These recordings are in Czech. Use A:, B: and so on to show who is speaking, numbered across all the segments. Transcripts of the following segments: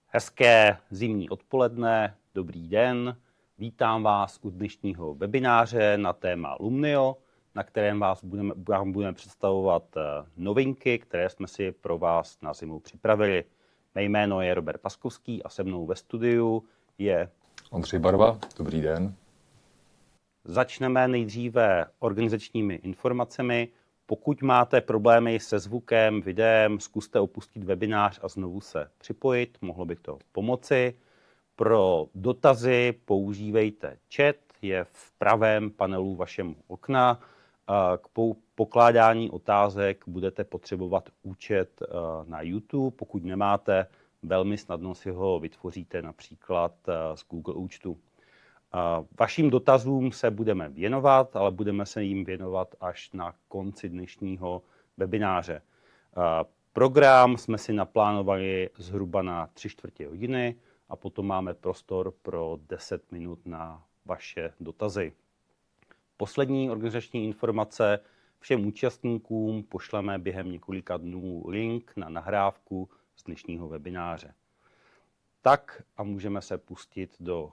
A: Hezké zimní odpoledne, dobrý den. Vítám vás u dnešního webináře na téma Lumnio, na kterém vám budeme představovat novinky, které jsme si pro vás na zimu připravili. Mé jméno je Robert Paskovský a se mnou ve studiu je
B: Ondřej Barva, dobrý den.
A: Začneme nejdříve organizačními informacemi. Pokud máte problémy se zvukem, videem, zkuste opustit webinář a znovu se připojit, mohlo by to pomoci. Pro dotazy používejte chat, je v pravém panelu vašeho okna. K pokládání otázek budete potřebovat účet na YouTube. Pokud nemáte, velmi snadno si ho vytvoříte například z Google účtu. Vašim dotazům se budeme věnovat, ale budeme se jim věnovat až na konci dnešního webináře. Program jsme si naplánovali zhruba na 3/4 hodiny a potom máme prostor pro 10 minut na vaše dotazy. Poslední organizační informace: všem účastníkům pošleme během několika dnů link na nahrávku z dnešního webináře. Tak a můžeme se pustit do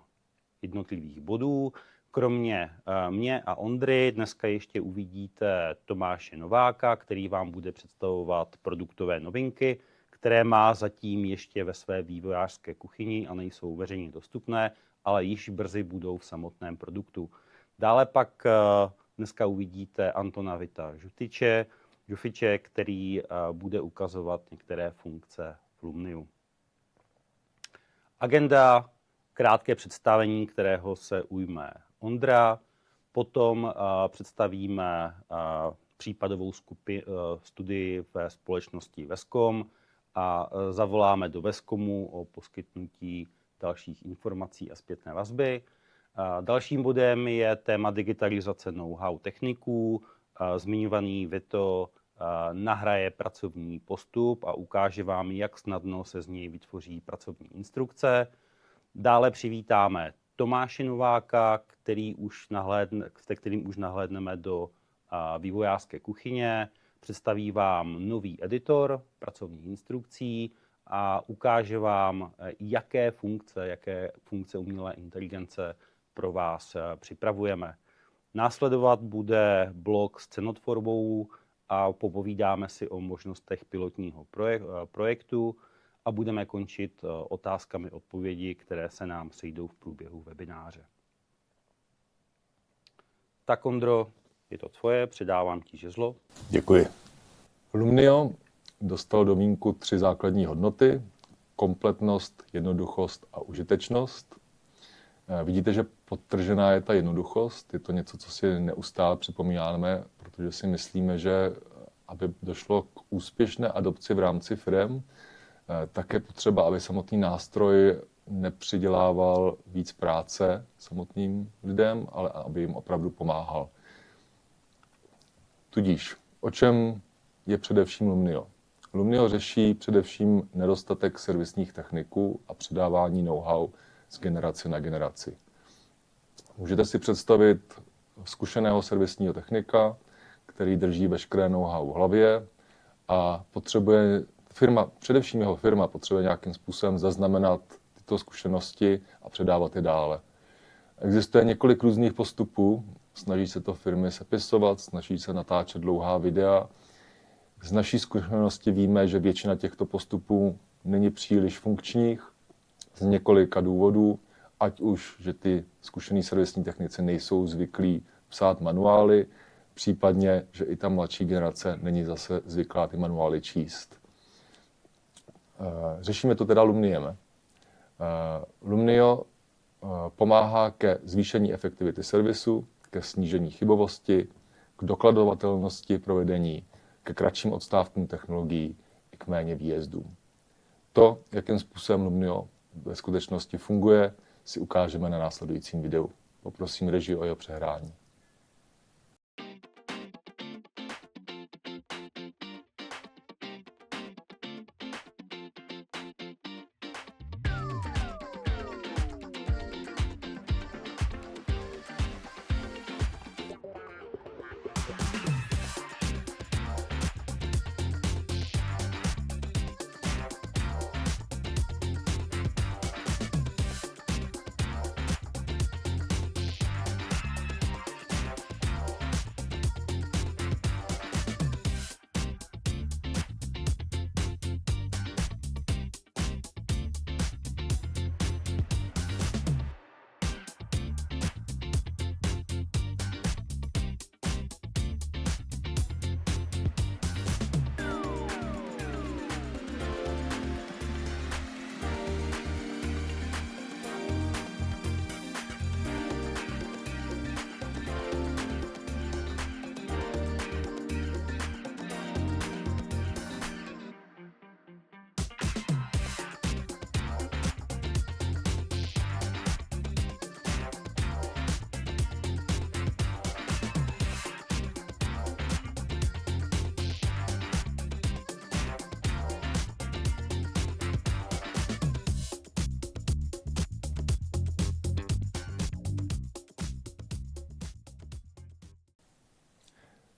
A: jednotlivých bodů. Kromě mě a Ondry dneska ještě uvidíte Tomáše Nováka, který vám bude představovat produktové novinky, které má zatím ještě ve své vývojářské kuchyni a nejsou veřejně dostupné, ale již brzy budou v samotném produktu. Dále pak dneska uvidíte Antona Vita Žufiče, který bude ukazovat některé funkce v Lumniu. Agenda: krátké představení, kterého se ujme Ondra, potom představíme případovou studii ve společnosti Vescom a zavoláme do Vescomu o poskytnutí dalších informací a zpětné vazby. Dalším bodem je téma digitalizace know-how techniků. Zmiňovaný Vito nahraje pracovní postup a ukáže vám, jak snadno se z něj vytvoří pracovní instrukce. Dále přivítáme Tomáše Nováka, se kterým už nahlédneme do vývojářské kuchyně. Představí vám nový editor pracovních instrukcí a ukáže vám, jaké funkce umělé inteligence pro vás připravujeme. Následovat bude blok s cenotvorbou a popovídáme si o možnostech pilotního projektu a budeme končit otázkami odpovědi, které se nám sejdou v průběhu webináře. Tak, Ondro, je to tvoje, předávám ti žezlo.
B: Děkuji. Lumnio dostal do vínku 3 základní hodnoty: kompletnost, jednoduchost a užitečnost. Vidíte, že podtržená je ta jednoduchost. Je to něco, co si neustále připomínáme, protože si myslíme, že aby došlo k úspěšné adopci v rámci firem, tak je potřeba, aby samotný nástroj nepřidělával víc práce samotným lidem, ale aby jim opravdu pomáhal. Tudíž, o čem je především Lumnio? Lumnio řeší především nedostatek servisních techniků a předávání know-how z generace na generaci. Můžete si představit zkušeného servisního technika, který drží veškeré know-how v hlavě a především jeho firma potřebuje nějakým způsobem zaznamenat tyto zkušenosti a předávat je dále. Existuje několik různých postupů, snaží se to firmy sepisovat, snaží se natáčet dlouhá videa. Z naší zkušenosti víme, že většina těchto postupů není příliš funkčních z několika důvodů, ať už, že ty zkušení servisní technici nejsou zvyklí psát manuály, případně, že i ta mladší generace není zase zvyklá ty manuály číst. Řešíme to teda Lumniem. Lumnio pomáhá ke zvýšení efektivity servisu, ke snížení chybovosti, k dokladovatelnosti provedení, ke kratším odstávkům technologií i k méně výjezdům. To, jakým způsobem Lumnio ve skutečnosti funguje, si ukážeme na následujícím videu. Poprosím režii o jeho přehrání.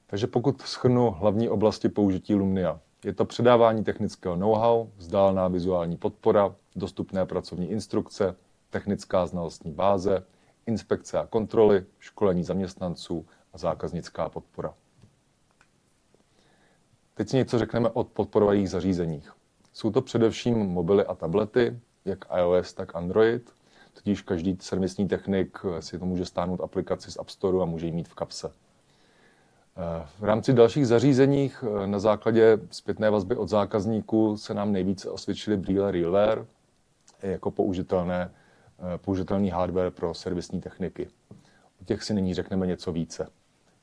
B: Takže pokud shrnu hlavní oblasti použití Lumnia, je to předávání technického know-how, vzdálená vizuální podpora, dostupné pracovní instrukce, technická znalostní báze, inspekce a kontroly, školení zaměstnanců a zákaznická podpora. Teď si něco řekneme o podporovaných zařízeních. Jsou to především mobily a tablety, jak iOS, tak Android. Totiž každý servisní technik si to může stáhnout aplikaci z App Store a může ji mít v kapse. V rámci dalších zařízeních na základě zpětné vazby od zákazníků se nám nejvíce osvědčily brýle RealWear jako použitelný hardware pro servisní techniky. O těch si nyní řekneme něco více.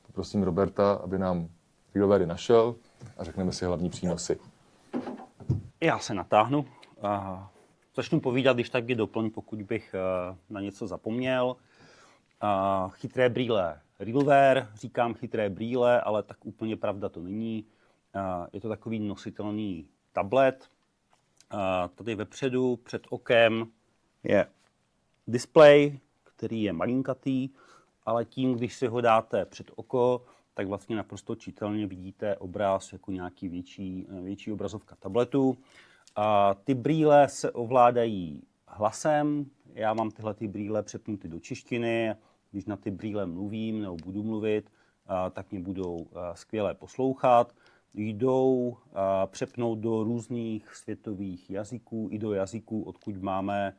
B: Poprosím Roberta, aby nám RealWeary našel a řekneme si hlavní přínosy.
A: Já se natáhnu. Začnu povídat, když tak je doplň, pokud bych na něco zapomněl. Chytré brýle RealWear, říkám chytré brýle, ale tak úplně pravda to není. Je to takový nositelný tablet. Tady vepředu, před okem, je displej, který je malinkatý, ale tím, když si ho dáte před oko, tak vlastně naprosto čitelně vidíte obraz jako nějaký větší obrazovka tabletu. Ty brýle se ovládají hlasem. Já mám tyhle brýle přepnuty do češtiny. Když na ty brýle mluvím nebo budu mluvit, tak mě budou skvěle poslouchat. Jdou přepnout do různých světových jazyků, i do jazyků, odkud máme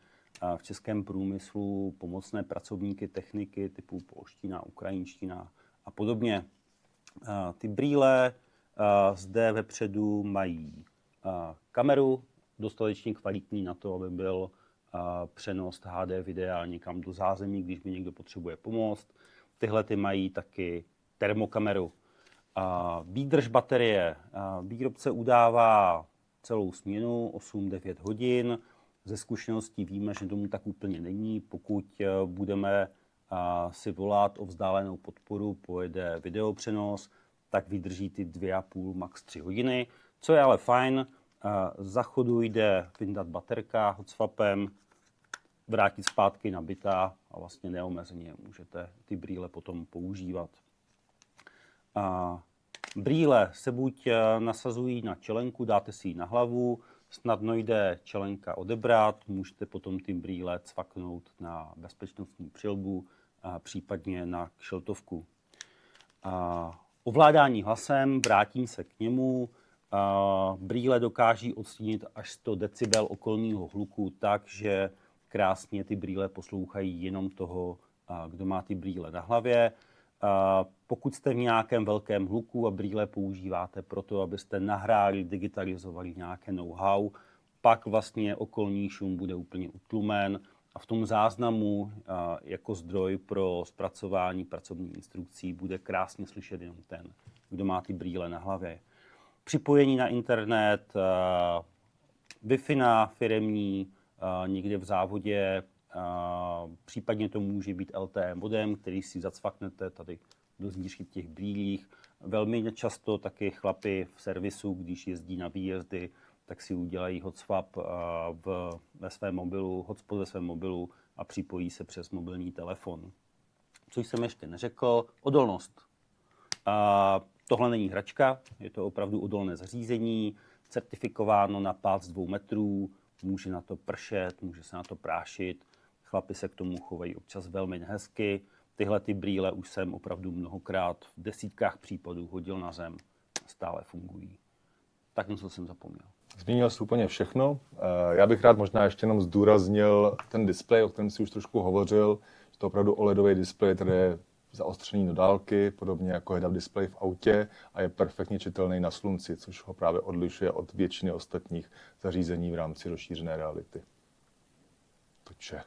A: v českém průmyslu pomocné pracovníky techniky typu polština, ukrajinština a podobně. Ty brýle zde vepředu mají kameru, dostatečně kvalitní na to, aby byl přenos HD videa někam do zázemí, když mi někdo potřebuje pomoct. Tyhle ty mají taky termokameru. Výdrž baterie. Výrobce udává celou směnu, 8-9 hodin. Ze zkušeností víme, že tomu tak úplně není. Pokud budeme si volat o vzdálenou podporu, pojede videopřenos, tak vydrží ty 2,5, max 3 hodiny. Co je ale fajn, za chodu jde vyndat baterka hotswapem, vrátit zpátky nabitá a vlastně neomezeně můžete ty brýle potom používat. Brýle se buď nasazují na čelenku, dáte si ji na hlavu, snadno jde čelenka odebrat, můžete potom ty brýle cvaknout na bezpečnostní přilbu, případně na kšeltovku. Ovládání hlasem, vrátím se k němu. Brýle dokáží odstínit až 100 decibel okolního hluku tak, že krásně ty brýle poslouchají jenom toho, kdo má ty brýle na hlavě. Pokud jste v nějakém velkém hluku a brýle používáte proto, abyste nahráli, digitalizovali nějaké know-how, pak vlastně okolní šum bude úplně utlumen a v tom záznamu jako zdroj pro zpracování pracovních instrukcí bude krásně slyšet jenom ten, kdo má ty brýle na hlavě. Připojení na internet, Wi-Fi firemní, někde v závodě, případně to může být LTE modem, který si zacvaknete tady do znížky v těch brýlích. Velmi často taky chlapi v servisu, když jezdí na výjezdy, tak si udělají hotspot ve svém mobilu a připojí se přes mobilní telefon. Co jsem ještě neřekl, odolnost. Tohle není hračka, je to opravdu odolné zařízení, certifikováno na pád 2 metrů, může na to pršet, může se na to prášit. Chlapi se k tomu chovají občas velmi nehezky. Tyhle ty brýle už jsem opravdu mnohokrát v desítkách případů hodil na zem. Stále fungují. Tak něco jsem zapomněl.
B: Zmínil jsi úplně všechno. Já bych rád možná ještě jenom zdůraznil ten displej, o kterém jsi už trošku hovořil. Je to opravdu OLEDový displej, který je zaostřený do dálky, podobně jako head-up display v autě a je perfektně čitelný na slunci, což ho právě odlišuje od většiny ostatních zařízení v rámci rozšířené reality. Toče.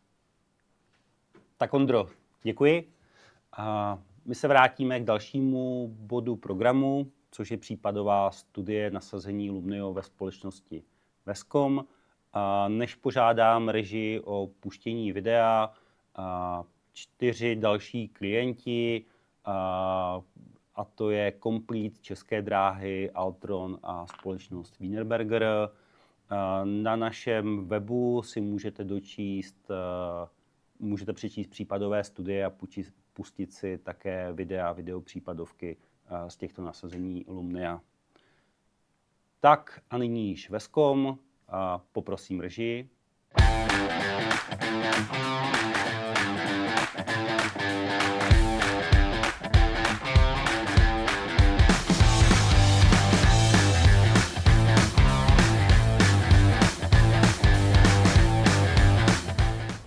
A: Tak Ondro, děkuji. My se vrátíme k dalšímu bodu programu, což je případová studie nasazení Lumnio ve společnosti Vescom. Než požádám režii o puštění videa, 4 další klienti, a to je Complete, České dráhy, Altron a společnost Wienerberger. Na našem webu si můžete přečíst případové studie a pustit si také videopřípadovky z těchto nasazení Lumnia. Tak a nyní již Vescom, poprosím režii.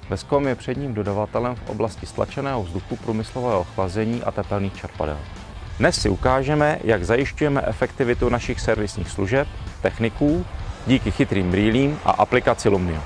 C: Vescom je předním dodavatelem v oblasti stlačeného vzduchu, průmyslového chlazení a tepelných čerpadel. Dnes si ukážeme, jak zajišťujeme efektivitu našich servisních služeb, techniků, díky chytrým brýlím a aplikaci Lumnio.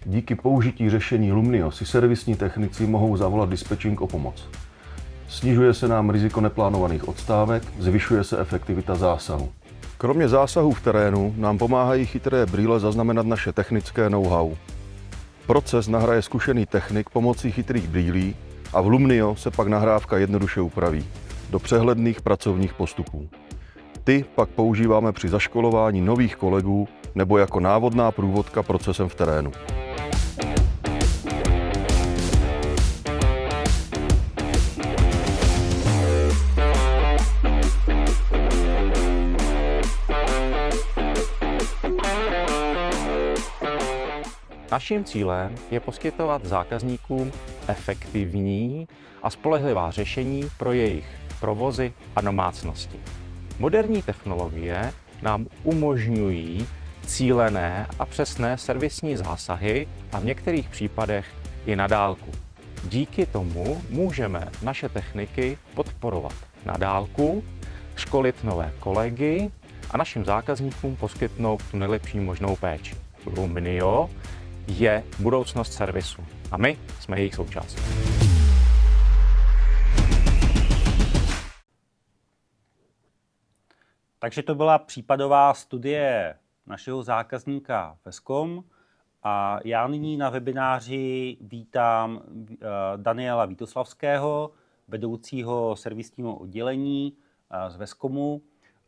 D: Díky použití řešení Lumnio si servisní technici mohou zavolat dispečink o pomoc. Snižuje se nám riziko neplánovaných odstávek, zvyšuje se efektivita zásahu. Kromě zásahů v terénu nám pomáhají chytré brýle zaznamenat naše technické know-how. Proces nahraje zkušený technik pomocí chytrých brýlí a v Lumnio se pak nahrávka jednoduše upraví do přehledných pracovních postupů. Ty pak používáme při zaškolování nových kolegů nebo jako návodná průvodka procesem v terénu.
C: Naším cílem je poskytovat zákazníkům efektivní a spolehlivá řešení pro jejich provozy a domácnosti. Moderní technologie nám umožňují cílené a přesné servisní zásahy a v některých případech i na dálku. Díky tomu můžeme naše techniky podporovat na dálku, školit nové kolegy a našim zákazníkům poskytnout tu nejlepší možnou péči. Lumnio je budoucnost servisu a my jsme jejich součástí.
A: Takže to byla případová studie našeho zákazníka Vescom a já nyní na webináři vítám Daniela Vítoslavského, vedoucího servisního oddělení z Vescomu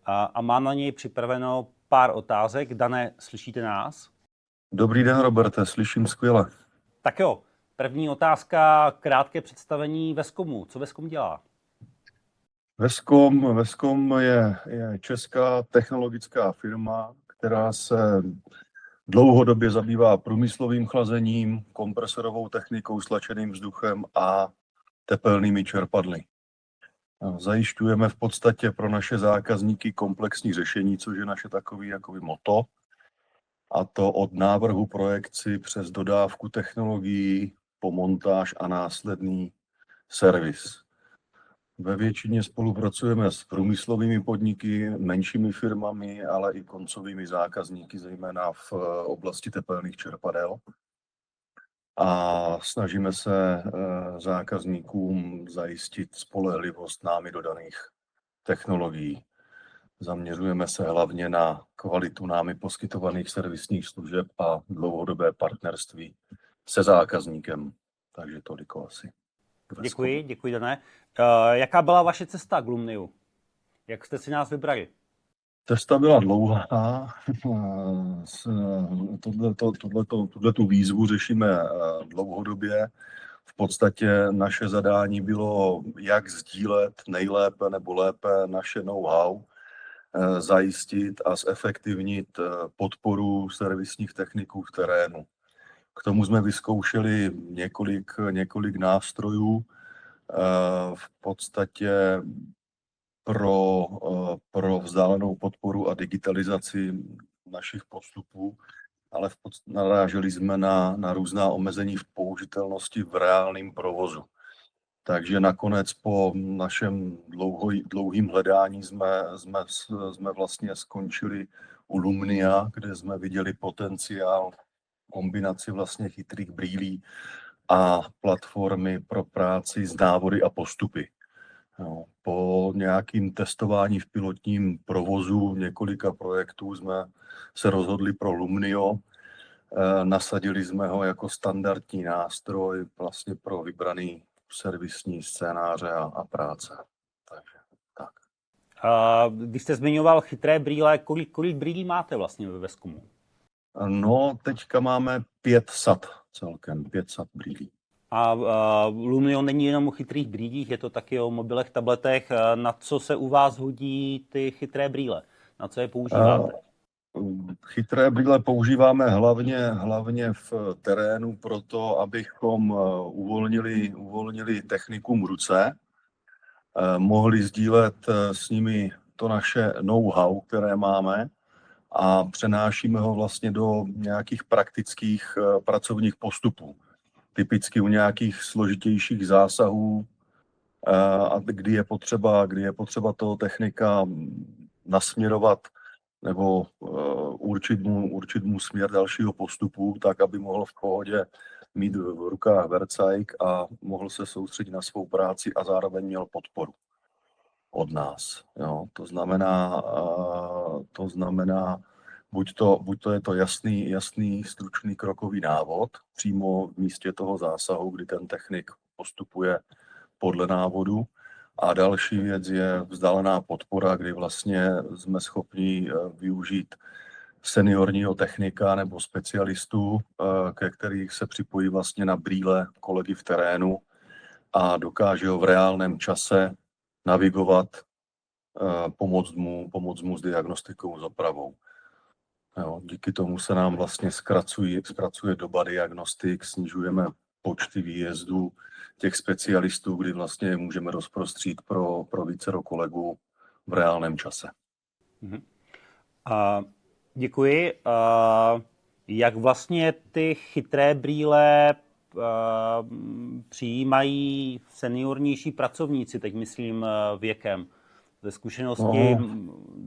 A: a mám na něj připraveno pár otázek. Dane, slyšíte nás?
D: Dobrý den, Roberte, slyším skvěle.
A: Tak jo, první otázka, krátké představení Vescomu. Co Vescom dělá?
D: Vescom je česká technologická firma, která se dlouhodobě zabývá průmyslovým chlazením, kompresorovou technikou, stlačeným vzduchem a tepelnými čerpadly. Zajišťujeme v podstatě pro naše zákazníky komplexní řešení, což je naše takový motto. A to od návrhu projekci přes dodávku technologií po montáž a následný servis. Ve většině spolupracujeme s průmyslovými podniky, menšími firmami, ale i koncovými zákazníky, zejména v oblasti tepelných čerpadel. A snažíme se zákazníkům zajistit spolehlivost námi dodaných technologií. Zaměřujeme se hlavně na kvalitu námi poskytovaných servisních služeb a dlouhodobé partnerství se zákazníkem. Takže toliko asi.
A: Děkuji, Dané. Jaká byla vaše cesta k Lumniu? Jak jste si nás vybrali?
D: Cesta byla dlouhá. Tuhletu výzvu řešíme dlouhodobě. V podstatě naše zadání bylo, jak sdílet nejlépe nebo lépe naše know-how, zajistit a zefektivnit podporu servisních techniků v terénu. K tomu jsme vyzkoušeli několik nástrojů, v podstatě pro vzdálenou podporu a digitalizaci našich postupů, ale naráželi jsme na různá omezení v použitelnosti v reálném provozu. Takže nakonec po našem dlouhým hledání jsme vlastně skončili u Lumnia, kde jsme viděli potenciál kombinaci vlastně chytrých brýlí a platformy pro práci s návody a postupy. No, po nějakým testování v pilotním provozu několika projektů jsme se rozhodli pro Lumnio. Nasadili jsme ho jako standardní nástroj vlastně pro vybraný servisní scénáře a práce. Takže tak.
A: Když jste zmiňoval chytré brýle, kolik brýlí máte vlastně ve Vescomu?
D: No, teďka máme 5 sad celkem, 5 sad brýlí.
A: A Lumio není jenom o chytrých brýlích, je to taky o mobilech, tabletech. Na co se u vás hodí ty chytré brýle? Na co je používáte?
D: Chytré brýle používáme hlavně v terénu proto, abychom uvolnili technikům ruce, mohli sdílet s nimi to naše know-how, které máme, a přenášíme ho vlastně do nějakých praktických pracovních postupů. Typicky u nějakých složitějších zásahů, a kdy je potřeba toho technika nasměrovat nebo určit mu směr dalšího postupu, tak aby mohl v pohodě mít v rukách vercajk a mohl se soustředit na svou práci a zároveň měl podporu od nás. Jo. To znamená, buď to je to jasný stručný krokový návod přímo v místě toho zásahu, kdy ten technik postupuje podle návodu. A další věc je vzdálená podpora, kdy vlastně jsme schopni využít seniorního technika nebo specialistů, ke kterých se připojí vlastně na brýle kolegy v terénu a dokáže ho v reálném čase navigovat, pomoct mu s diagnostikou, s opravou. Jo, díky tomu se nám vlastně zkracuje doba diagnostik, snižujeme počty výjezdů těch specialistů, kdy vlastně můžeme rozprostřít pro vícero kolegů v reálném čase.
A: Děkuji. Jak vlastně ty chytré brýle přijímají seniornější pracovníci, teď myslím věkem? Ze zkušenosti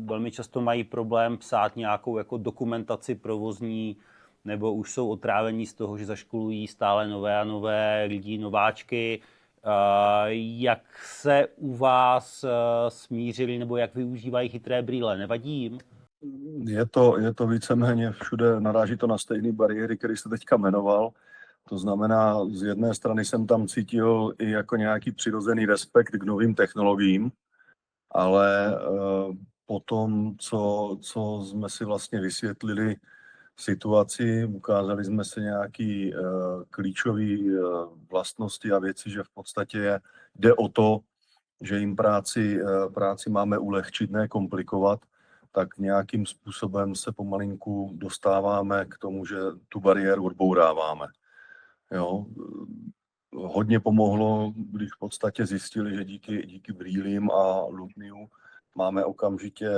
A: velmi často mají problém psát nějakou jako dokumentaci provozní, nebo už jsou otrávení z toho, že zaškolují stále nové a nové lidi, nováčky. Jak se u vás smířili, nebo jak využívají chytré brýle? Nevadí jim?
D: Je to víceméně všude, naráží to na stejné bariéry, které jste teďka jmenoval. To znamená, z jedné strany jsem tam cítil i jako nějaký přirozený respekt k novým technologiím, ale potom, co jsme si vlastně vysvětlili situaci, ukázali jsme si nějaké klíčové vlastnosti a věci, že v podstatě jde o to, že jim práci máme ulehčit, ne komplikovat, tak nějakým způsobem se pomalinku dostáváme k tomu, že tu bariéru odbouráváme. Jo. Hodně pomohlo, když v podstatě zjistili, že díky brýlím a Lumniu máme okamžitě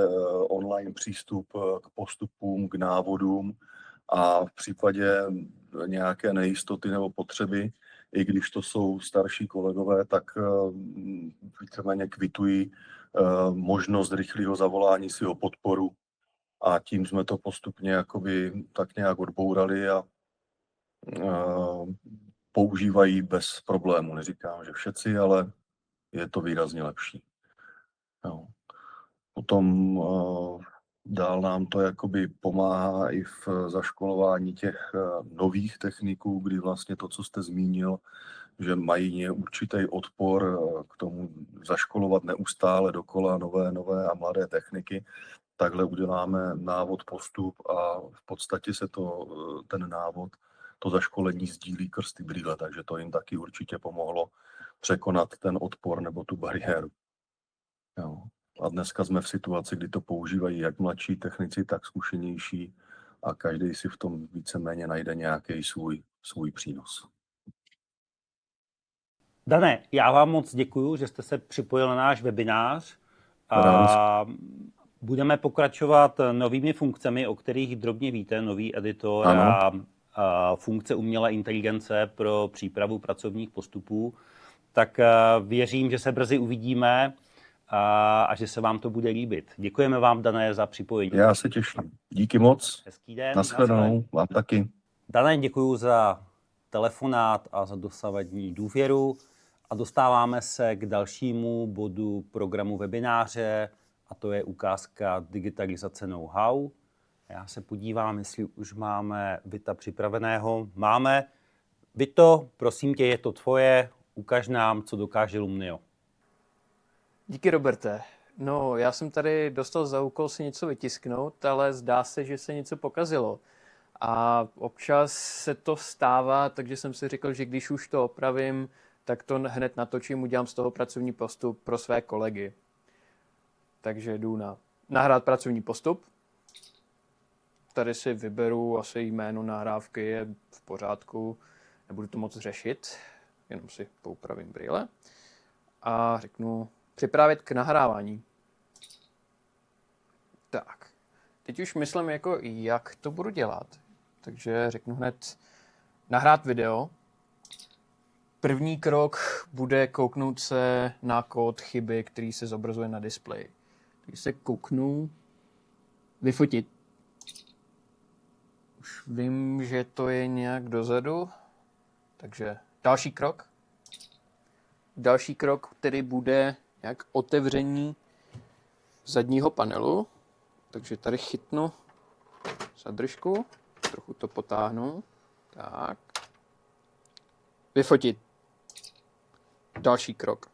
D: online přístup k postupům, k návodům a v případě nějaké nejistoty nebo potřeby, i když to jsou starší kolegové, tak víceméně kvitují možnost rychlého zavolání si o podporu a tím jsme to postupně jakoby tak nějak odbourali a používají bez problému. Neříkám, že všetci, ale je to výrazně lepší. Jo. Potom dál nám to jakoby pomáhá i v zaškolování těch nových techniků, kdy vlastně to, co jste zmínil, že mají určitý odpor k tomu zaškolovat neustále dokola nové a mladé techniky. Takhle uděláme návod, postup a v podstatě se ten návod, to zaškolení sdílí krz ty brýle, takže to jim taky určitě pomohlo překonat ten odpor nebo tu bariéru. Jo. A dneska jsme v situaci, kdy to používají jak mladší technici, tak zkušenější a každý si v tom víceméně najde nějaký svůj přínos.
A: Dané, já vám moc děkuju, že jste se připojil na náš webinář. A budeme pokračovat novými funkcemi, o kterých drobně víte, nový editor a funkce umělé inteligence pro přípravu pracovních postupů. tak věřím, že se brzy uvidíme a že se vám to bude líbit. Děkujeme vám, Dané, za připojení.
D: Já se těším. Díky moc.
A: Hezký den.
D: Naschledanou. Vám taky.
A: Dané, děkuji za telefonát a za dosavadní důvěru a dostáváme se k dalšímu bodu programu webináře a to je ukázka digitalizace know-how. Já se podívám, jestli už máme Vita připraveného. Máme. Vito, prosím tě, je to tvoje. Ukaž nám, co dokáže Lumnio.
E: Díky, Roberte. No, já jsem tady dostal za úkol si něco vytisknout, ale zdá se, že se něco pokazilo. A občas se to stává, takže jsem si řekl, že když už to opravím, tak to hned natočím, udělám z toho pracovní postup pro své kolegy. Takže jdu na nahrát pracovní postup. Tady si vyberu asi jméno nahrávky, je v pořádku, nebudu to moc řešit, jenom si poupravím brýle. A řeknu připravit k nahrávání. Tak, teď už myslím, jako, jak to budu dělat. Takže řeknu hned nahrát video. První krok bude kouknout se na kód chyby, který se zobrazuje na displeji. Takže se kouknu, vyfotit. Už vím, že to je nějak dozadu, takže další krok. Další krok, který bude nějak otevření zadního panelu. Takže tady chytnu zadržku, trochu to potáhnu. Tak. Vyfotit. Další krok.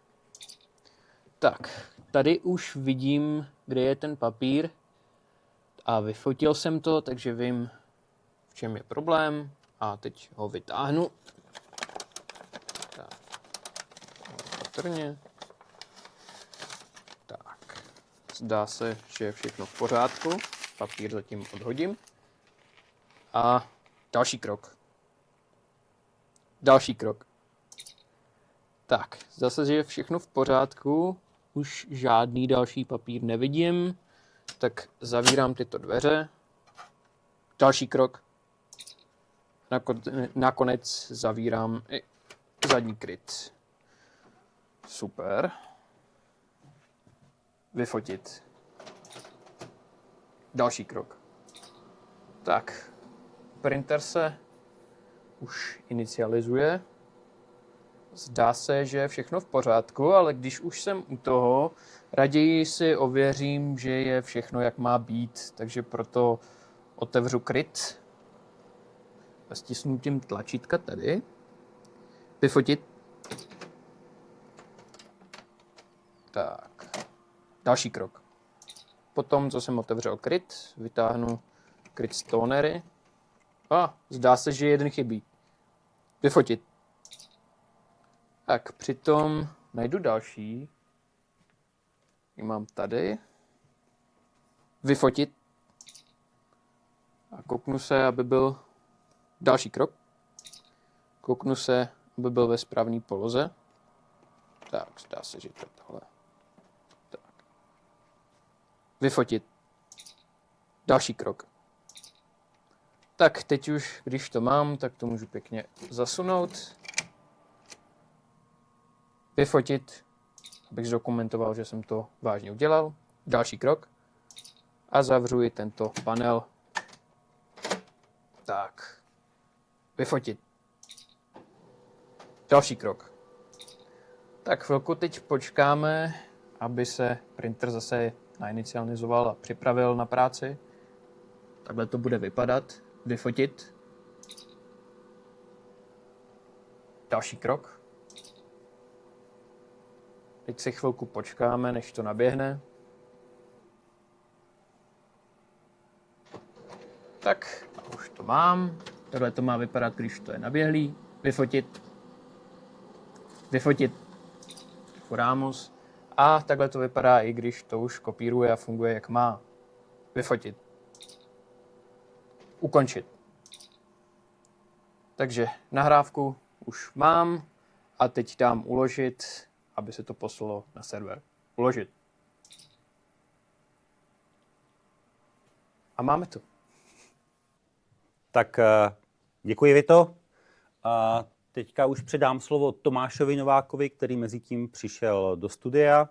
E: Tak, tady už vidím, kde je ten papír a vyfotil jsem to, takže vím, v čem je problém a teď ho vytáhnu. Tak. Patrně. Tak. Zdá se, že je všechno v pořádku. Papír zatím odhodím. A další krok. Další krok. Tak, zase, že je všechno v pořádku. Už žádný další papír nevidím. Tak zavírám tyto dveře. Další krok. Nakonec zavírám i zadní kryt. Super. Vyfotit. Další krok. Tak, printer se už inicializuje. Zdá se, že je všechno v pořádku, ale když už jsem u toho, raději si ověřím, že je všechno, jak má být. Takže proto otevřu kryt. Stisknutím tlačítka tady. Vyfotit. Tak. Další krok. Potom, co jsem otevřel kryt, vytáhnu kryt z tonery. Zdá se, že jeden chybí. Vyfotit. Tak, přitom najdu další. Ji mám tady. Vyfotit. A kouknu se, aby byl další krok. Kouknu se, aby byl ve správné poloze. Tak, zdá se, že to je tohle. Tak. Vyfotit. Další krok. Tak, teď už, když to mám, tak to můžu pěkně zasunout. Vyfotit, abych zdokumentoval, že jsem to vážně udělal. Další krok. A zavřu i tento panel. Tak. Vyfotit. Další krok. Tak chvilku teď počkáme, aby se printer zase nainicializoval a připravil na práci. Takhle to bude vypadat. Vyfotit. Další krok. Teď si chvilku počkáme, než to naběhne. Tak, a už to mám. Takhle to má vypadat, když to je naběhlý. Vyfotit. Vyfotit. Furámus. A takhle to vypadá, i když to už kopíruje a funguje, jak má. Vyfotit. Ukončit. Takže nahrávku už mám a teď dám uložit, aby se to poslalo na server. Uložit. A máme to.
A: Tak děkuji, Vito. A teďka už předám slovo Tomášovi Novákovi, který mezi tím přišel do studia.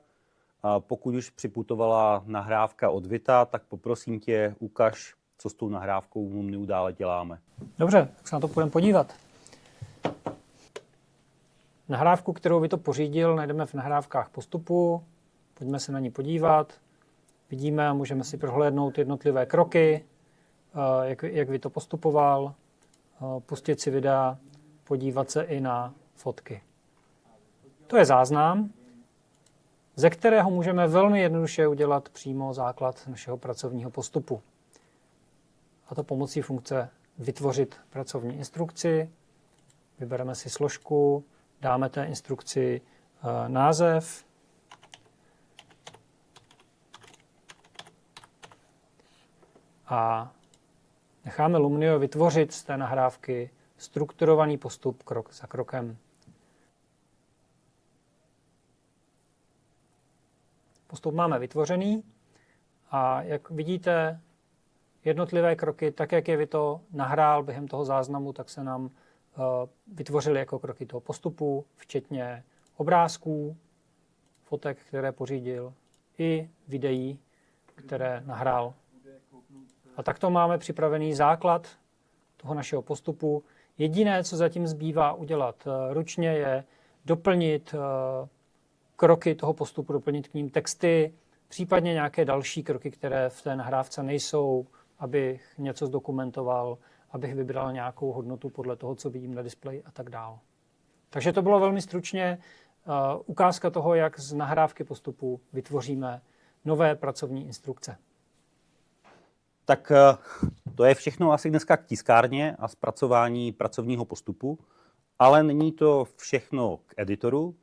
A: A pokud už připutovala nahrávka od Vita, tak poprosím tě, ukaž, co s tou nahrávkou v Lumniu dále děláme.
F: Dobře, tak se na to půjdeme podívat. Nahrávku, kterou Vito pořídil, najdeme v nahrávkách postupu. Pojďme se na ní podívat. Vidíme a můžeme si prohlédnout jednotlivé kroky, jak Vito postupoval, pustit si videa, podívat se i na fotky. To je záznam, ze kterého můžeme velmi jednoduše udělat přímo základ našeho pracovního postupu. A to pomocí funkce vytvořit pracovní instrukci. Vybereme si složku, dáme té instrukci název. A necháme Lumnio vytvořit z té nahrávky strukturovaný postup krok za krokem. Postup máme vytvořený a jak vidíte, jednotlivé kroky, tak jak je Vito nahrál během toho záznamu, tak se nám vytvořily jako kroky toho postupu, včetně obrázků, fotek, které pořídil, i videí, které nahrál. A takto máme připravený základ toho našeho postupu. Jediné, co zatím zbývá udělat ručně, je doplnit kroky toho postupu, doplnit k ním texty, případně nějaké další kroky, které v té nahrávce nejsou, abych něco zdokumentoval, abych vybral nějakou hodnotu podle toho, co vidím na displeji a tak dále. Takže to bylo velmi stručně ukázka toho, jak z nahrávky postupu vytvoříme nové pracovní instrukce.
A: Tak to je všechno asi dneska k tiskárně a zpracování pracovního postupu, ale není to všechno k editoru,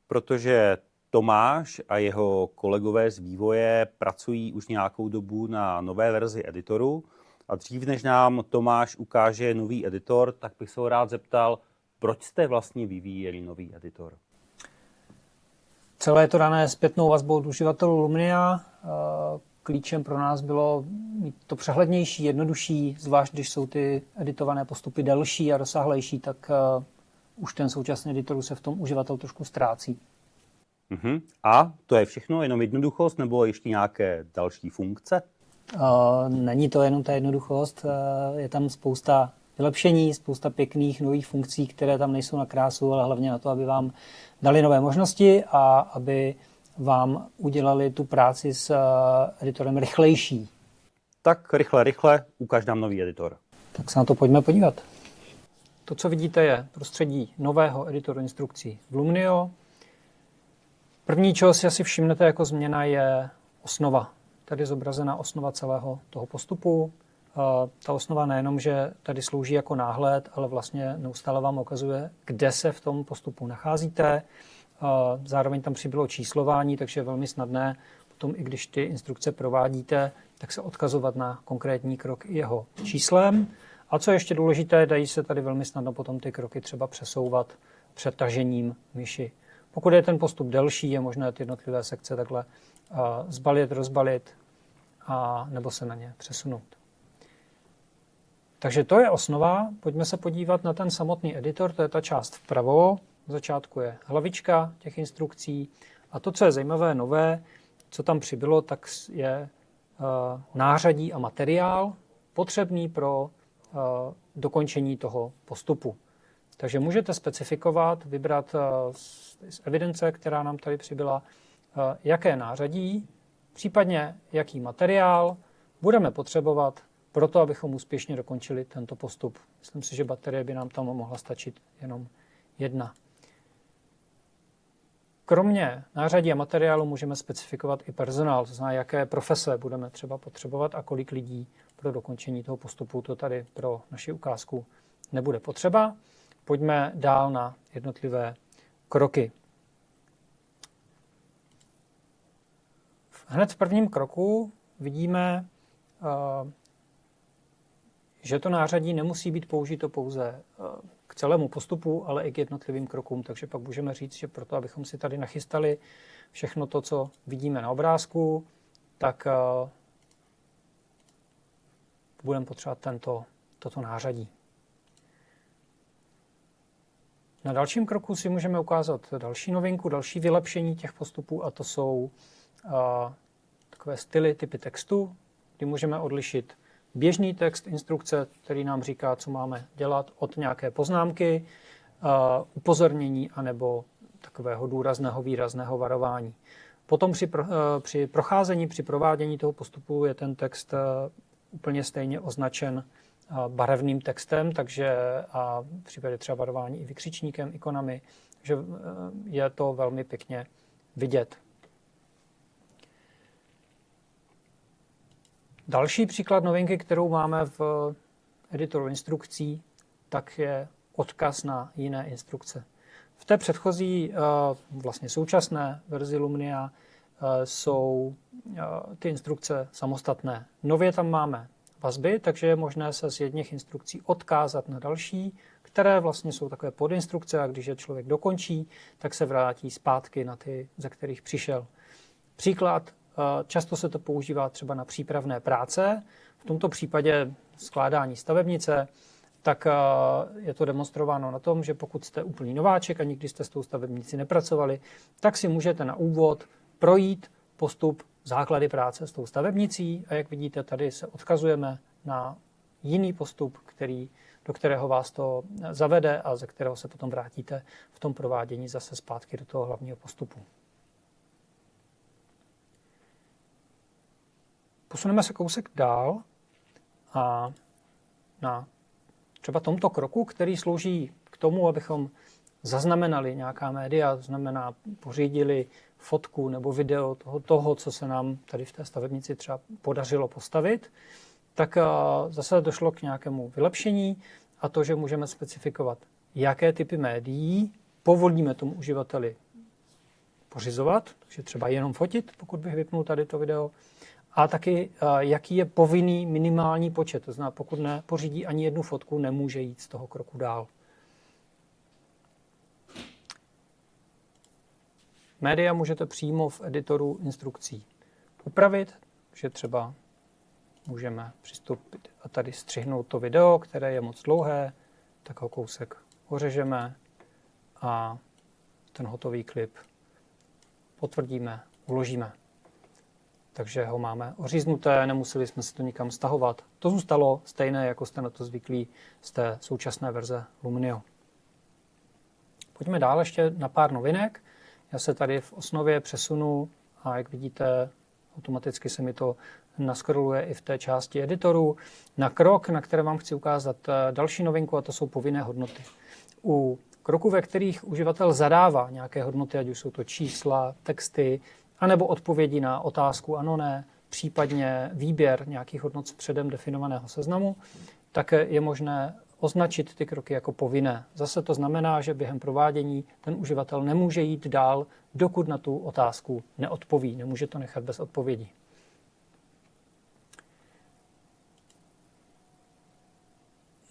A: protože Tomáš a jeho kolegové z vývoje pracují už nějakou dobu na nové verzi editoru a dřív, než nám Tomáš ukáže nový editor, tak bych se ho rád zeptal, proč jste vlastně vyvíjeli nový editor?
F: Celé je to dané zpětnou vazbou od uživatelů Lumnia. Klíčem pro nás bylo mít to přehlednější, jednodušší, zvlášť když jsou ty editované postupy delší a rozsáhlejší, tak už ten současný editor se v tom uživatel trošku ztrácí.
A: A to je všechno, jenom jednoduchost, nebo ještě nějaké další funkce?
F: Není to jenom ta jednoduchost, je tam spousta vylepšení, spousta pěkných nových funkcí, které tam nejsou na krásu, ale hlavně na to, aby vám dali nové možnosti a aby vám udělali tu práci s editorem rychlejší.
A: Tak rychle, ukaž nám nový editor.
F: Tak se na to pojďme podívat. To, co vidíte, je prostředí nového editoru instrukcí v Lumnio. První, čeho si asi všimnete jako změna, je osnova. Tady je zobrazena osnova celého toho postupu. Ta osnova nejenom, že tady slouží jako náhled, ale vlastně neustále vám ukazuje, kde se v tom postupu nacházíte. Zároveň tam přibylo číslování, takže je velmi snadné potom, i když ty instrukce provádíte, tak se odkazovat na konkrétní krok i jeho číslem. A co je ještě důležité, dají se tady velmi snadno potom ty kroky třeba přesouvat přetažením myši. Pokud je ten postup delší, je možné ty jednotlivé sekce takhle zbalit, rozbalit a nebo se na ně přesunout. Takže to je osnova. Pojďme se podívat na ten samotný editor, to je ta část vpravo. V začátku je hlavička těch instrukcí a to, co je zajímavé, nové, co tam přibylo, tak je nářadí a materiál potřebný pro dokončení toho postupu. Takže můžete specifikovat, vybrat z evidence, která nám tady přibyla, jaké nářadí, případně jaký materiál budeme potřebovat pro to, abychom úspěšně dokončili tento postup. Myslím si, že baterie by nám tam mohla stačit jenom jedna. Kromě nářadí a materiálu můžeme specifikovat i personál, to znamená, jaké profese budeme třeba potřebovat a kolik lidí pro dokončení toho postupu. To tady pro naši ukázku nebude potřeba. Pojďme dál na jednotlivé kroky. Hned v prvním kroku vidíme, že to nářadí nemusí být použito pouze k celému postupu, ale i k jednotlivým krokům. Takže pak můžeme říct, že proto, abychom si tady nachystali všechno to, co vidíme na obrázku, tak budeme potřebovat toto nářadí. Na dalším kroku si můžeme ukázat další novinku, další vylepšení těch postupů, a to jsou takové styly, typy textu, kdy můžeme odlišit běžný text instrukce, který nám říká, co máme dělat, od nějaké poznámky, upozornění anebo takového důrazného, výrazného varování. Potom při procházení, při provádění toho postupu je ten text úplně stejně označen barevným textem, takže a v případě třeba varování i vykřičníkem, ikonami, takže je to velmi pěkně vidět. Další příklad novinky, kterou máme v editoru instrukcí, tak je odkaz na jiné instrukce. V té předchozí, vlastně současné verzi Lumnia jsou ty instrukce samostatné. Nově tam máme vazby, takže je možné se z jedných instrukcí odkázat na další, které vlastně jsou takové podinstrukce, a když je člověk dokončí, tak se vrátí zpátky na ty, ze kterých přišel. Příklad, často se to používá třeba na přípravné práce, v tomto případě skládání stavebnice, tak je to demonstrováno na tom, že pokud jste úplný nováček a nikdy jste s tou stavebnicí nepracovali, tak si můžete na úvod projít postup základy práce s tou stavebnicí, a jak vidíte, tady se odkazujeme na jiný postup, do kterého vás to zavede a ze kterého se potom vrátíte v tom provádění zase zpátky do toho hlavního postupu. Posuneme se kousek dál a na třeba tomto kroku, který slouží k tomu, abychom zaznamenali nějaká média, to znamená pořídili fotku nebo video toho, co se nám tady v té stavebnici třeba podařilo postavit, tak zase došlo k nějakému vylepšení, a to, že můžeme specifikovat, jaké typy médií povolíme tomu uživateli pořizovat, takže třeba jenom fotit, pokud bych vypnul tady to video, a taky jaký je povinný minimální počet, to znamená, pokud nepořídí ani jednu fotku, nemůže jít z toho kroku dál. Média můžete přímo v editoru instrukcí upravit, že třeba můžeme přistoupit a tady střihnout to video, které je moc dlouhé, tak ho kousek ořežeme a ten hotový klip potvrdíme, uložíme. Takže ho máme oříznuté, nemuseli jsme si to nikam stahovat. To zůstalo stejné, jako jste na to zvyklí z té současné verze Lumnio. Pojďme dál ještě na pár novinek. Já se tady v osnově přesunu a jak vidíte, automaticky se mi to naskroluje i v té části editoru na krok, na které vám chci ukázat další novinku, a to jsou povinné hodnoty. U kroků, ve kterých uživatel zadává nějaké hodnoty, ať už jsou to čísla, texty, anebo odpovědi na otázku ano, ne, případně výběr nějakých hodnot z předem definovaného seznamu, tak je možné označit ty kroky jako povinné. Zase to znamená, že během provádění ten uživatel nemůže jít dál, dokud na tu otázku neodpoví. Nemůže to nechat bez odpovědi.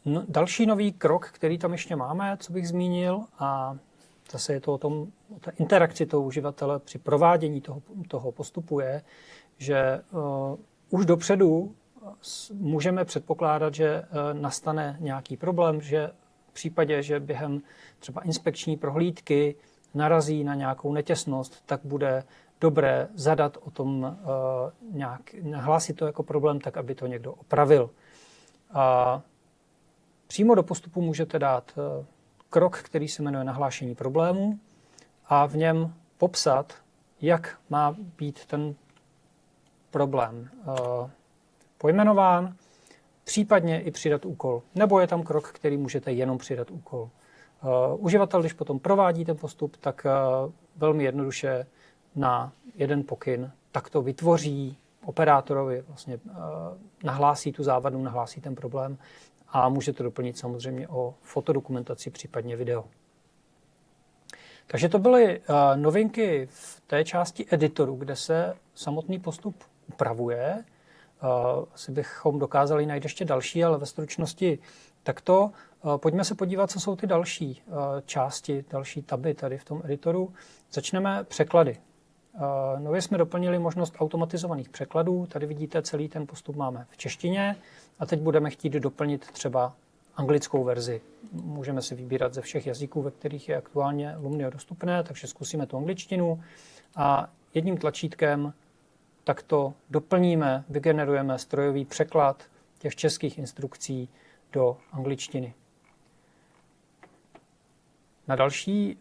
F: No, další nový krok, který tam ještě máme, co bych zmínil, a zase je to o té interakci toho uživatele při provádění toho postupu, je, že už dopředu můžeme předpokládat, že nastane nějaký problém, že v případě, že během třeba inspekční prohlídky narazí na nějakou netěsnost, tak bude dobré zadat o tom nahlásit to jako problém, tak aby to někdo opravil. A přímo do postupu můžete dát krok, který se jmenuje nahlášení problému, a v něm popsat, jak má být ten problém pojmenován, případně i přidat úkol. Nebo je tam krok, který můžete jenom přidat úkol. Uživatel, když potom provádí ten postup, tak velmi jednoduše na jeden pokyn takto vytvoří operátorovi, vlastně nahlásí tu závadu, nahlásí ten problém, a můžete doplnit samozřejmě o fotodokumentaci, případně video. Takže to byly novinky v té části editoru, kde se samotný postup upravuje. Asi bychom dokázali najít ještě další, ale ve stručnosti takto. Pojďme se podívat, co jsou ty další části, další taby tady v tom editoru. Začneme překlady. Nově jsme doplnili možnost automatizovaných překladů. Tady vidíte, celý ten postup máme v češtině a teď budeme chtít doplnit třeba anglickou verzi. Můžeme si vybírat ze všech jazyků, ve kterých je aktuálně Lumnio dostupné, takže zkusíme tu angličtinu a jedním tlačítkem takto doplníme, vygenerujeme strojový překlad těch českých instrukcí do angličtiny. Na další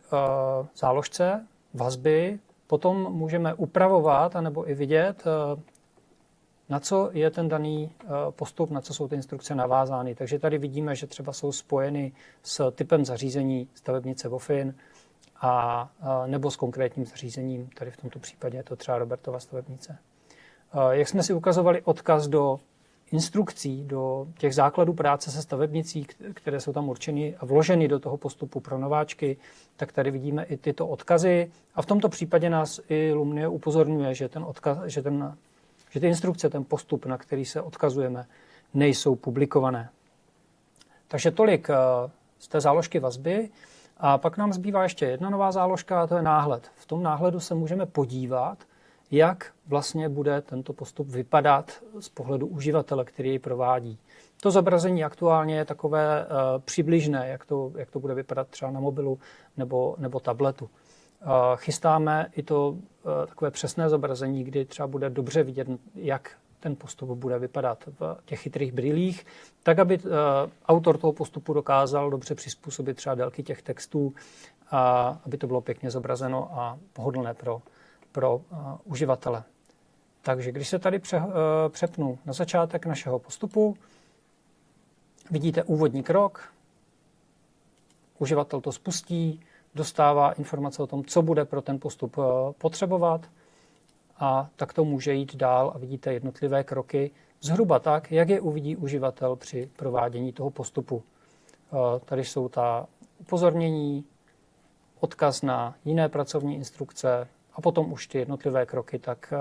F: záložce vazby potom můžeme upravovat anebo i vidět, na co je ten daný postup, na co jsou ty instrukce navázány. Takže tady vidíme, že třeba jsou spojeny s typem zařízení stavebnice Wofin a nebo s konkrétním zařízením. Tady v tomto případě je to třeba Robertova stavebnice. Jak jsme si ukazovali odkaz do instrukcí, do těch základů práce se stavebnicí, které jsou tam určeny a vloženy do toho postupu pro nováčky, tak tady vidíme i tyto odkazy. A v tomto případě nás i Lumnio upozorňuje, že ty instrukce, ten postup, na který se odkazujeme, nejsou publikované. Takže tolik z té záložky vazby. A pak nám zbývá ještě jedna nová záložka, a to je náhled. V tom náhledu se můžeme podívat, jak vlastně bude tento postup vypadat z pohledu uživatele, který jej provádí. To zobrazení aktuálně je takové přibližné, jak to bude vypadat třeba na mobilu nebo tabletu. Chystáme i to takové přesné zobrazení, kdy třeba bude dobře vidět, jak ten postup bude vypadat v těch chytrých brýlích, tak aby autor toho postupu dokázal dobře přizpůsobit třeba délky těch textů, aby to bylo pěkně zobrazeno a pohodlné pro uživatele. Takže když se tady přepnu na začátek našeho postupu, vidíte úvodní krok, uživatel to spustí, dostává informace o tom, co bude pro ten postup potřebovat a tak to může jít dál a vidíte jednotlivé kroky zhruba tak, jak je uvidí uživatel při provádění toho postupu. Tady jsou ta upozornění, odkaz na jiné pracovní instrukce a potom už ty jednotlivé kroky, tak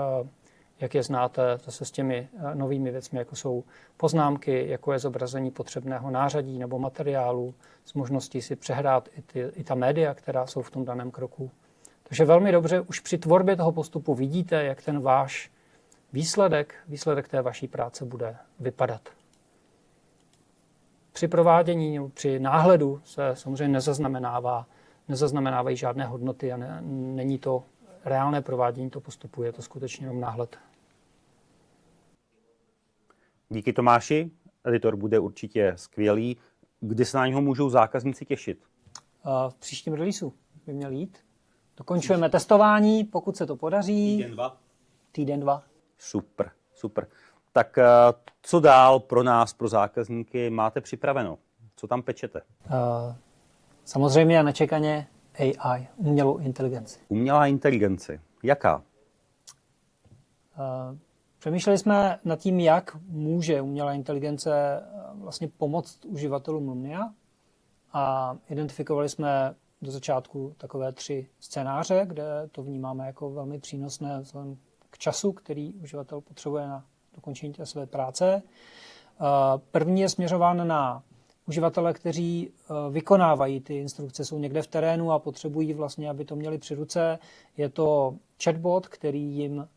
F: jak je znáte zase s těmi novými věcmi, jako jsou poznámky, jako je zobrazení potřebného nářadí nebo materiálu, s možností si přehrát i ta média, která jsou v tom daném kroku. Takže velmi dobře už při tvorbě toho postupu vidíte, jak ten váš výsledek té vaší práce bude vypadat. Při provádění nebo při náhledu se samozřejmě nezaznamenávají žádné hodnoty a není to reálné provádění toho postupu, je to skutečně jenom náhled.
A: Díky Tomáši, editor bude určitě skvělý. Kdy se na něho můžou zákazníci těšit?
F: V příštím releaseu by měl jít. Dokončujeme testování, pokud se to podaří. Týden, dva.
A: Super. Tak co dál pro nás, pro zákazníky, máte připraveno? Co tam pečete?
F: Samozřejmě a nečekaně AI, umělou inteligenci.
A: Umělá inteligence. Jaká?
F: Přemýšleli jsme nad tím, jak může umělá inteligence vlastně pomoct uživatelům Lumnia a identifikovali jsme do začátku takové 3 scénáře, kde to vnímáme jako velmi přínosné vzhledem k času, který uživatel potřebuje na dokončení té své práce. První je směřován na uživatele, kteří vykonávají ty instrukce, jsou někde v terénu a potřebují vlastně, aby to měli při ruce. Je to chatbot, který jim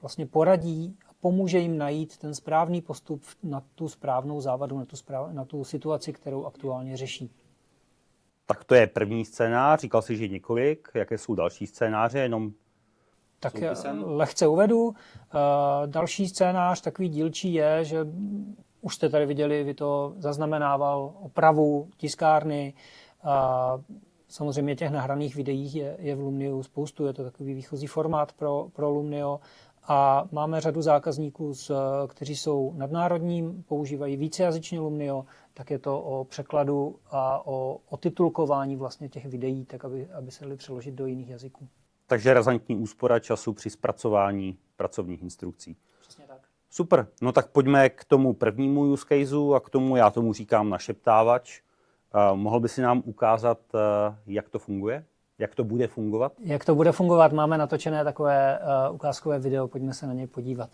F: vlastně poradí a pomůže jim najít ten správný postup na tu správnou závadu, na tu situaci, kterou aktuálně řeší.
A: Tak to je první scénář, říkal jsi, že několik. Jaké jsou další scénáře? Jenom
F: tak lehce uvedu. Další scénář, takový dílčí je, že už jste tady viděli, vy to zaznamenával opravu tiskárny. Samozřejmě těch nahraných videí je v Lumniu spoustu, je to takový výchozí formát pro Lumnio. A máme řadu zákazníků, kteří jsou nadnárodní, používají vícejazyčně Lumnio, tak je to o překladu a o titulkování vlastně těch videí, tak aby se dali přeložit do jiných jazyků.
A: Takže razantní úspora času při zpracování pracovních instrukcí.
F: Přesně tak.
A: Super, no tak pojďme k tomu prvnímu use caseu a k tomu, já tomu říkám našeptávač. Mohl by si nám ukázat, jak to funguje? Jak to bude fungovat?
F: Jak to bude fungovat? Máme natočené takové ukázkové video, pojďme se na něj podívat.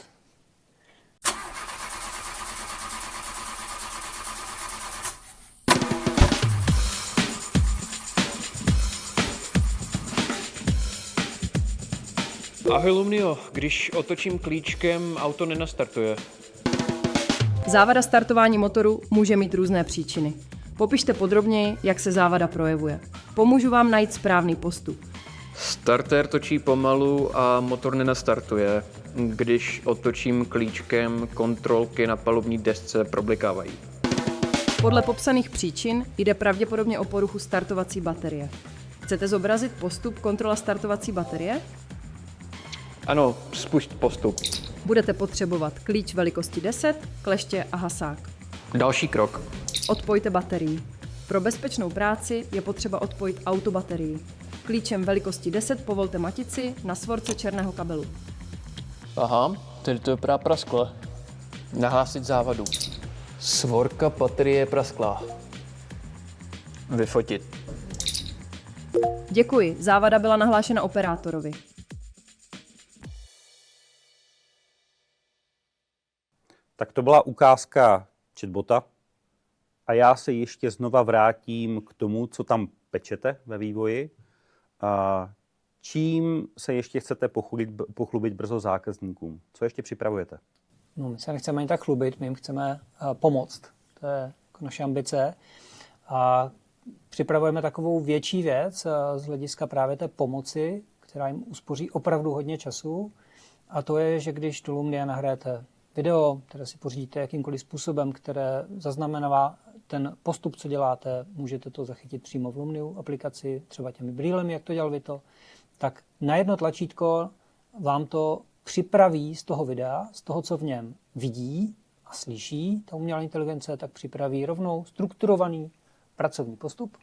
E: Ahoj Lumnio, když otočím klíčkem, auto nenastartuje.
G: Závada startování motoru může mít různé příčiny. Popište podrobněji, jak se závada projevuje. Pomůžu vám najít správný postup.
E: Startér točí pomalu a motor nenastartuje. Když otočím klíčkem, kontrolky na palubní desce problikávají.
G: Podle popsaných příčin jde pravděpodobně o poruchu startovací baterie. Chcete zobrazit postup kontrola startovací baterie?
E: Ano, spusť postup.
G: Budete potřebovat klíč velikosti 10, kleště a hasák.
E: Další krok.
G: Odpojte baterii. Pro bezpečnou práci je potřeba odpojit autobaterii. Klíčem velikosti 10 povolte matici na svorce černého kabelu.
E: Aha, tedy to vypadá praskle. Nahlásit závadu. Svorka baterie je prasklá. Vyfotit.
G: Děkuji, závada byla nahlášena operátorovi.
A: Tak to byla ukázka chatbota. A já se ještě znova vrátím k tomu, co tam pečete ve vývoji. Čím se ještě chcete pochlubit brzo zákazníkům? Co ještě připravujete?
F: No, my se nechceme ani tak chlubit, my jim chceme pomoct. To je jako naše ambice. A připravujeme takovou větší věc z hlediska právě té pomoci, která jim uspoří opravdu hodně času. A to je, že když do Lumnia nahrajete video, které si pořídíte jakýmkoliv způsobem, které zaznamenává ten postup, co děláte, můžete to zachytit přímo v Lumniu aplikaci, třeba těmi brýlemi, jak to dělal Vito, tak na jedno tlačítko vám to připraví z toho videa, z toho, co v něm vidí a slyší ta umělá inteligence, tak připraví rovnou strukturovaný pracovní postup,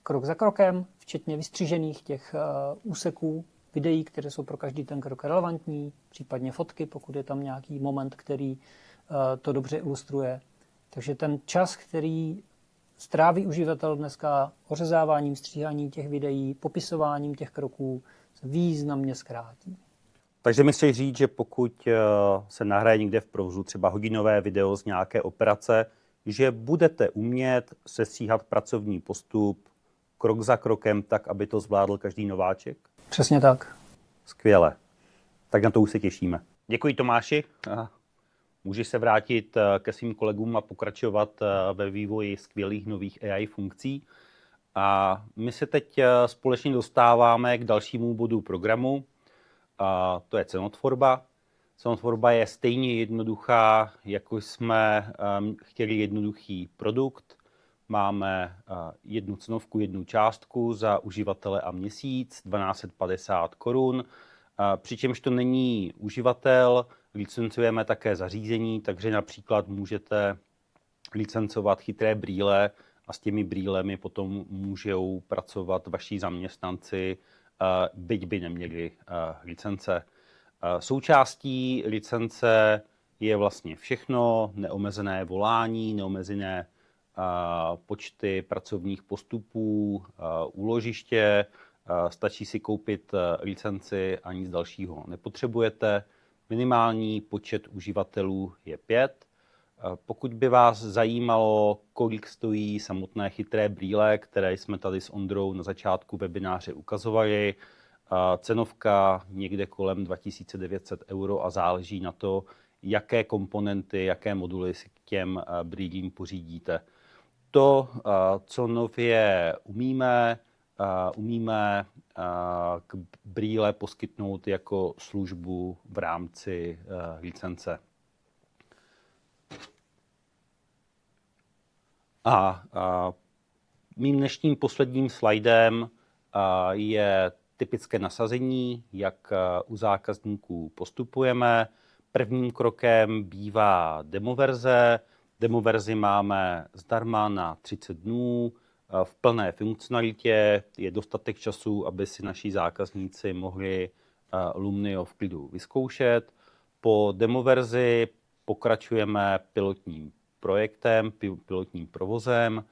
F: krok za krokem, včetně vystřižených těch úseků, videí, které jsou pro každý ten krok relevantní, případně fotky, pokud je tam nějaký moment, který to dobře ilustruje. Takže ten čas, který stráví uživatel dneska ořezáváním, stříháním těch videí, popisováním těch kroků, se významně zkrátí.
A: Takže mi chceš říct, že pokud se nahraje někde v provozu třeba hodinové video z nějaké operace, že budete umět sestříhat pracovní postup krok za krokem tak, aby to zvládl každý nováček?
F: Přesně tak.
A: Skvěle. Tak na to už se těšíme. Děkuji, Tomáši. Můžeš se vrátit ke svým kolegům a pokračovat ve vývoji skvělých nových AI funkcí. A my se teď společně dostáváme k dalšímu bodu programu. A to je cenotvorba. Cenotvorba je stejně jednoduchá, jako jsme chtěli jednoduchý produkt. Máme jednu cenovku, jednu částku za uživatele a měsíc, 1250 korun. Přičemž to není uživatel, licencujeme také zařízení, takže například můžete licencovat chytré brýle a s těmi brýlemi potom můžou pracovat vaši zaměstnanci, byť by neměli licence. Součástí licence je vlastně všechno, neomezené volání, neomezené počty pracovních postupů, úložiště, stačí si koupit licenci a nic dalšího nepotřebujete. Minimální počet uživatelů je 5. Pokud by vás zajímalo, kolik stojí samotné chytré brýle, které jsme tady s Ondrou na začátku webináře ukazovali, cenovka někde kolem 2900 € a záleží na to, jaké komponenty, jaké moduly si k těm brýlím pořídíte. To, co nově umíme k brýle poskytnout jako službu v rámci licence. Mým dnešním posledním slajdem je typické nasazení, jak u zákazníků postupujeme. Prvním krokem bývá demoverze. Demoverzi máme zdarma na 30 dnů. V plné funkcionalitě je dostatek času, aby si naši zákazníci mohli Lumnio v klidu vyzkoušet. Po demoverzi pokračujeme pilotním projektem, pilotním provozem.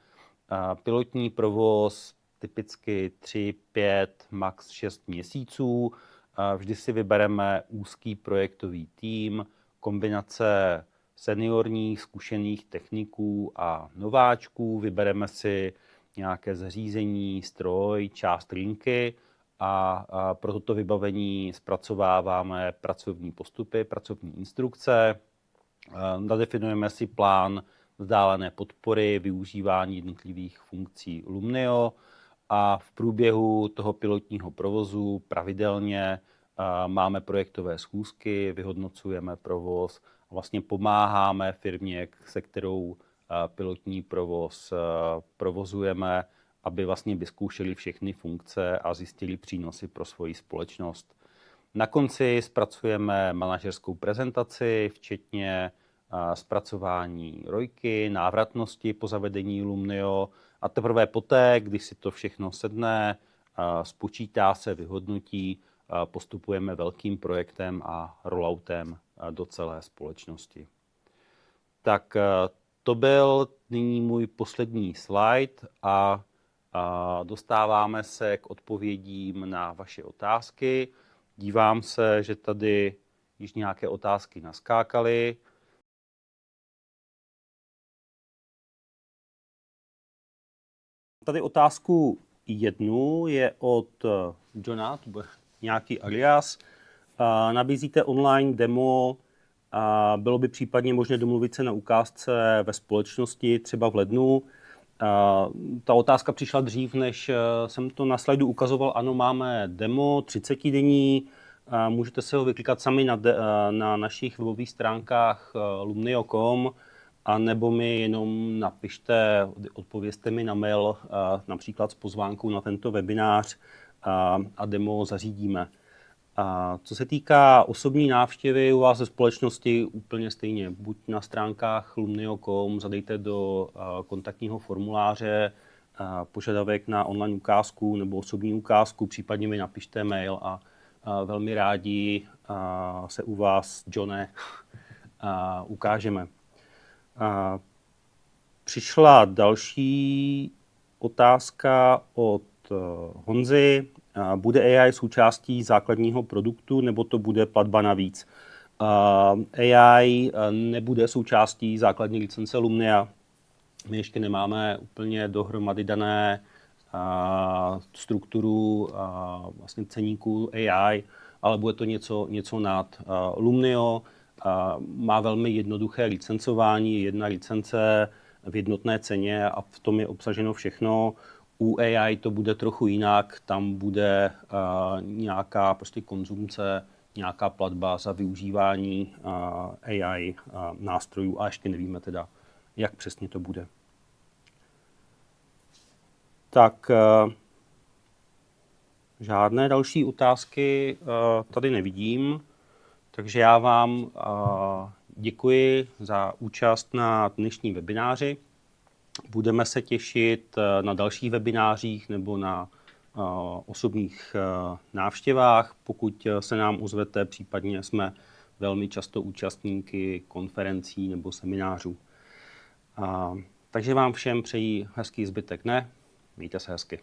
A: Pilotní provoz typicky 3, 5, max 6 měsíců. Vždy si vybereme úzký projektový tým, kombinace seniorních, zkušených techniků a nováčků. Vybereme si nějaké zařízení, stroj, část linky a pro toto vybavení zpracováváme pracovní postupy, pracovní instrukce. Nadefinujeme si plán vzdálené podpory, využívání jednotlivých funkcí Lumnio a v průběhu toho pilotního provozu pravidelně máme projektové schůzky, vyhodnocujeme provoz a vlastně pomáháme firmě, se kterou pilotní provoz provozujeme, aby vlastně vyzkoušeli všechny funkce a zjistili přínosy pro svoji společnost. Na konci zpracujeme manažerskou prezentaci, včetně zpracování ROIky, návratnosti po zavedení Lumnio a teprve poté, když si to všechno sedne, spočítá se, vyhodnotí, postupujeme velkým projektem a rolloutem do celé společnosti. Tak to byl nyní můj poslední slide a dostáváme se k odpovědím na vaše otázky. Dívám se, že tady již nějaké otázky naskákaly. Tady otázku jednu je od Johna, to bude nějaký alias. Nabízíte online demo, bylo by případně možné domluvit se na ukázce ve společnosti, třeba v lednu. Ta otázka přišla dřív, než jsem to na slajdu ukazoval. Ano, máme demo 30denní, můžete se ho vyklikat sami na našich webových stránkách lumnio.com, a nebo mi jenom napište, odpovězte mi na mail, například s pozvánkou na tento webinář a demo zařídíme. Co se týká osobní návštěvy u vás ze společnosti, úplně stejně. Buď na stránkách lumnio.com, zadejte do kontaktního formuláře požadavek na online ukázku nebo osobní ukázku, případně mi napište mail a velmi rádi se u vás, Johne, ukážeme. Přišla další otázka od Honzy. Bude AI součástí základního produktu, nebo to bude platba navíc? AI nebude součástí základní licence Lumnia. My ještě nemáme úplně dohromady dané strukturu vlastně ceníků AI, ale bude to něco nad Lumnio. Má velmi jednoduché licencování, jedna licence v jednotné ceně a v tom je obsaženo všechno. U AI to bude trochu jinak, tam bude nějaká prostě konzumce, nějaká platba za využívání AI nástrojů a ještě nevíme teda, jak přesně to bude. Tak žádné další otázky tady nevidím, takže já vám děkuji za účast na dnešním webináři. Budeme se těšit na dalších webinářích nebo na osobních návštěvách, pokud se nám ozvete, případně jsme velmi často účastníky konferencí nebo seminářů. Takže vám všem přeji hezký zbytek dne, mějte se hezky.